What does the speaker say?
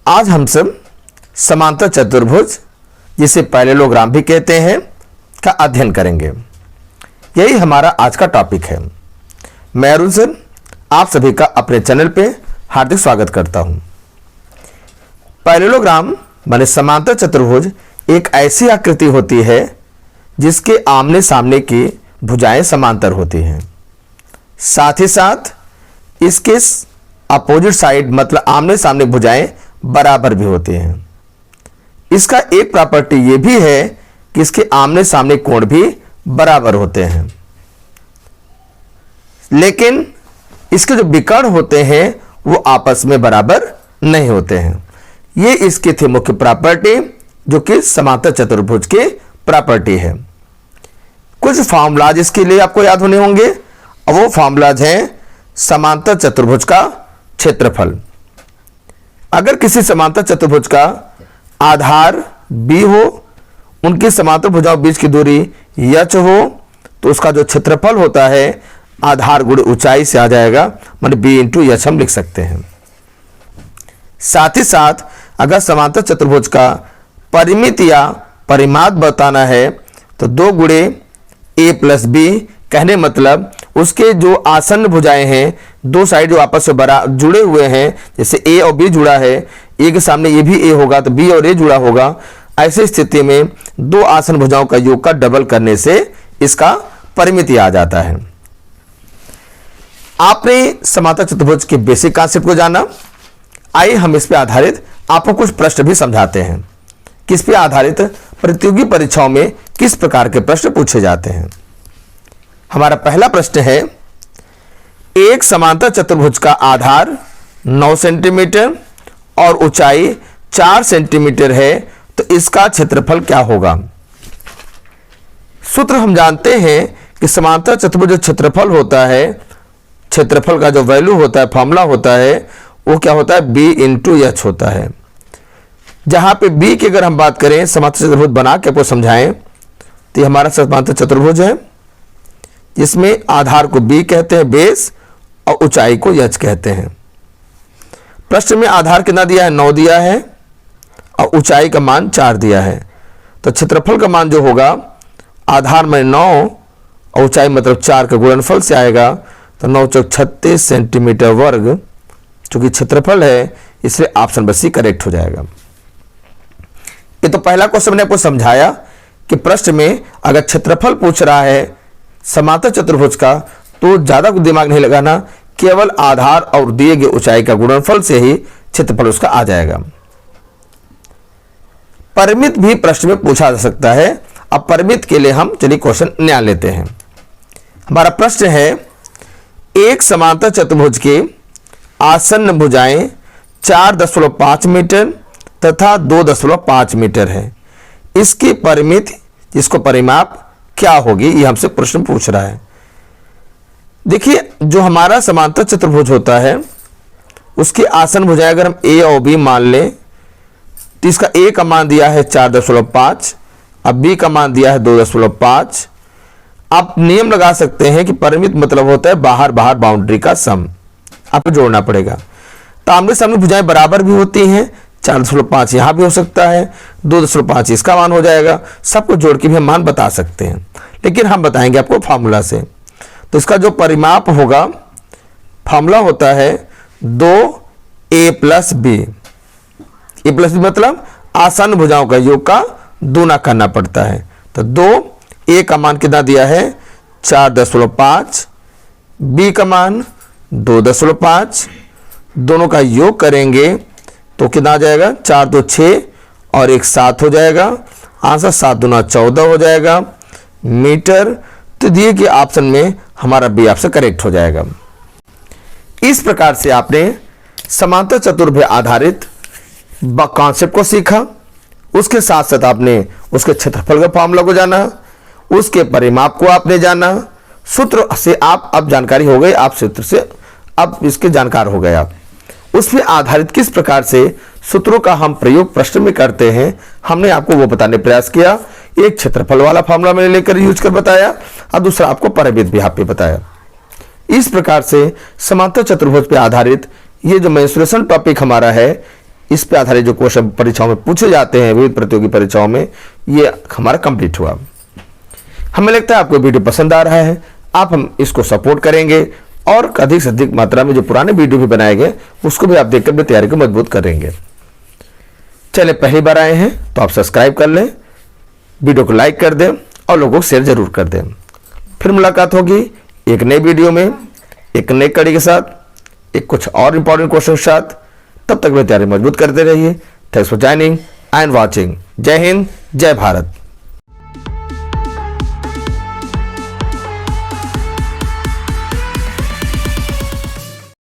आज हम सब समांतर चतुर्भुज, जिसे पैरेललोग्राम भी कहते हैं, का अध्ययन करेंगे। यही हमारा आज का टॉपिक है। मैं अरुण सर आप सभी का अपने चैनल पे हार्दिक स्वागत करता हूं। पैरेललोग्राम माने समांतर चतुर्भुज एक ऐसी आकृति होती है जिसके आमने सामने की भुजाएं समांतर होती हैं, साथ ही साथ इसके अपोजिट साइड मतलब आमने सामने भुजाएं बराबर भी होती हैं। इसका एक प्रॉपर्टी यह भी है कि इसके आमने सामने कोण भी बराबर होते हैं, लेकिन इसके जो विकर्ण होते हैं वो आपस में बराबर नहीं होते हैं। ये इसकी थी मुख्य प्रॉपर्टी, जो कि समांतर चतुर्भुज की प्रॉपर्टी है। कुछ फॉर्मूलाज इसके लिए आपको याद होने होंगे, और वो फॉर्मूलाज हैं समांतर चतुर्भुज का क्षेत्रफल। अगर किसी समांतर चतुर्भुज का आधार b हो, उनकी समांतर भुजाओं बीच की दूरी h हो, तो उसका जो क्षेत्रफल होता है आधार गुणे ऊंचाई से आ जाएगा, मतलब b इंटू h हम लिख सकते हैं। साथ ही साथ अगर समांतर चतुर्भुज का परिमित या परिमाप बताना है तो 2 गुणे a प्लस b, कहने मतलब उसके जो आसन्न भुजाएं हैं, दो साइड जो आपस में जुड़े हुए हैं, जैसे a और b जुड़ा है, a के सामने ये भी a होगा तो b और a जुड़ा होगा। ऐसी स्थिति में दो आसन्न भुजाओं का योग का डबल करने से इसका परिमिति आ जाता है। आपने समांतर चतुर्भुज के बेसिक कॉन्सेप्ट को जाना। आइए हम इस पे आधारित आपको कुछ प्रश्न भी समझाते हैं कि इस पे आधारित प्रतियोगी परीक्षाओं में किस प्रकार के प्रश्न पूछे जाते हैं। हमारा पहला प्रश्न है, एक समांतर चतुर्भुज का आधार 9 सेंटीमीटर और ऊंचाई 4 सेंटीमीटर है, तो इसका क्षेत्रफल क्या होगा। सूत्र हम जानते हैं कि समांतर चतुर्भुज जो क्षेत्रफल होता है, क्षेत्रफल का जो वैल्यू होता है, फॉर्मूला होता है, वो क्या होता है b इंटू एच होता है। जहां पे b की अगर हम बात करें, समांतर चतुर्भुज बना के आपको समझाएं, तो ये हमारा समांतर चतुर्भुज है जिसमें आधार को b कहते हैं बेस और ऊंचाई को h कहते हैं। प्रश्न में आधार कितना दिया है, 9 दिया है और ऊंचाई का मान 4 दिया है, तो क्षेत्रफल का मान जो होगा आधार में 9 और ऊंचाई मतलब 4 का गुणनफल से आएगा, तो 9 चौक 36 सेंटीमीटर वर्ग, चूंकि क्षेत्रफल है इसलिए ऑप्शन बस सी करेक्ट हो जाएगा। ये तो पहला क्वेश्चन मैंने आपको समझाया कि प्रश्न में अगर क्षेत्रफल पूछ रहा है समांतर चतुर्भुज का, तो ज्यादा दिमाग नहीं लगाना, केवल आधार और दिए गए ऊंचाई का गुणनफल से ही क्षेत्रफल उसका आ जाएगा। परिमित भी प्रश्न में पूछा जा सकता है। अब परिमित के लिए हम चलिए क्वेश्चन नया लेते हैं। हमारा प्रश्न है, एक समांतर चतुर्भुज के आसन्न भुजाएं 4.5 मीटर तथा 2.5 मीटर है, इसकी परिमित जिसको परिमाप क्या होगी, ये हमसे प्रश्न पूछ रहा है। देखिए, जो हमारा समांतर चतुर्भुज होता है उसकी आसन्न भुजाएं अगर हम a और b मान लें, तो इसका a का मान दिया है 4.5, अब b का मान दिया है 2.5। आप नियम लगा सकते हैं कि परिमित मतलब होता है बाहर बाहर बाउंड्री का सम, आपको जोड़ना पड़ेगा। तो आमने सामने भुजाएं बराबर भी होती हैं, 4.5 यहां भी हो सकता है, 2.5 इसका मान हो जाएगा। सबको जोड़ के भी हम मान बता सकते हैं, लेकिन हम बताएंगे आपको फार्मूला से। तो इसका जो परिमाप होगा, फार्मूला होता है 2a plus b। a plus b मतलब आसन्न भुजाओं का योग का दूना करना पड़ता है। तो 2a का मान कितना दिया है 4.5, b का मान 2.5, दोनों का योग करेंगे तो कितना आ जाएगा, 4 2 6 और 1 7 हो जाएगा। आंसर 7 दूना 14 हो जाएगा मीटर। तो दिए गए ऑप्शन में हमारा बी ऑप्शन करेक्ट हो जाएगा। इस प्रकार से आपने समांतर चतुर्भुज आधारित कॉन्सेप्ट को सीखा, उसके साथ साथ आपने उसके क्षेत्रफल का फॉर्मूला को जाना, उसके परिमाप को आपने जाना। सूत्र से आप अब जानकारी हो गई, आप सूत्र से अब इसके जानकार हो गए। आप उस पर आधारित किस प्रकार से सूत्रों का हम प्रयोग प्रश्न में करते हैं, हमने आपको वो बताने प्रयास किया। एक क्षेत्रफल वाला फॉर्मूला मैंने लेकर यूज कर बताया और दूसरा आपको परिमित भी आप पे बताया। इस प्रकार से समांतर चतुर्भुज पर आधारित ये जो मेंसुरेशन टॉपिक हमारा है, इस पे आधारित जो क्वेश्चन परीक्षाओं में पूछे जाते हैं विविध प्रतियोगी परीक्षाओं में, ये हमारा कंप्लीट हुआ। हमें लगता है आपको वीडियो पसंद आ रहा है, आप हम इसको सपोर्ट करेंगे और अधिक से अधिक मात्रा में जो पुराने वीडियो भी बनाए गए उसको भी आप देखकर अपनी तैयारी को मजबूत करेंगे। चलिए, पहली बार आए हैं तो आप सब्सक्राइब कर लें, वीडियो को लाइक कर दें और लोगों को शेयर जरूर कर दें। फिर मुलाकात होगी एक नई वीडियो में, एक नई कड़ी के साथ, एक कुछ और इंपॉर्टेंट क्वेश्चन के साथ। तब तक मेरी तैयारी मजबूत करते रहिए। Thanks for joining and watching. जय हिंद, जय भारत।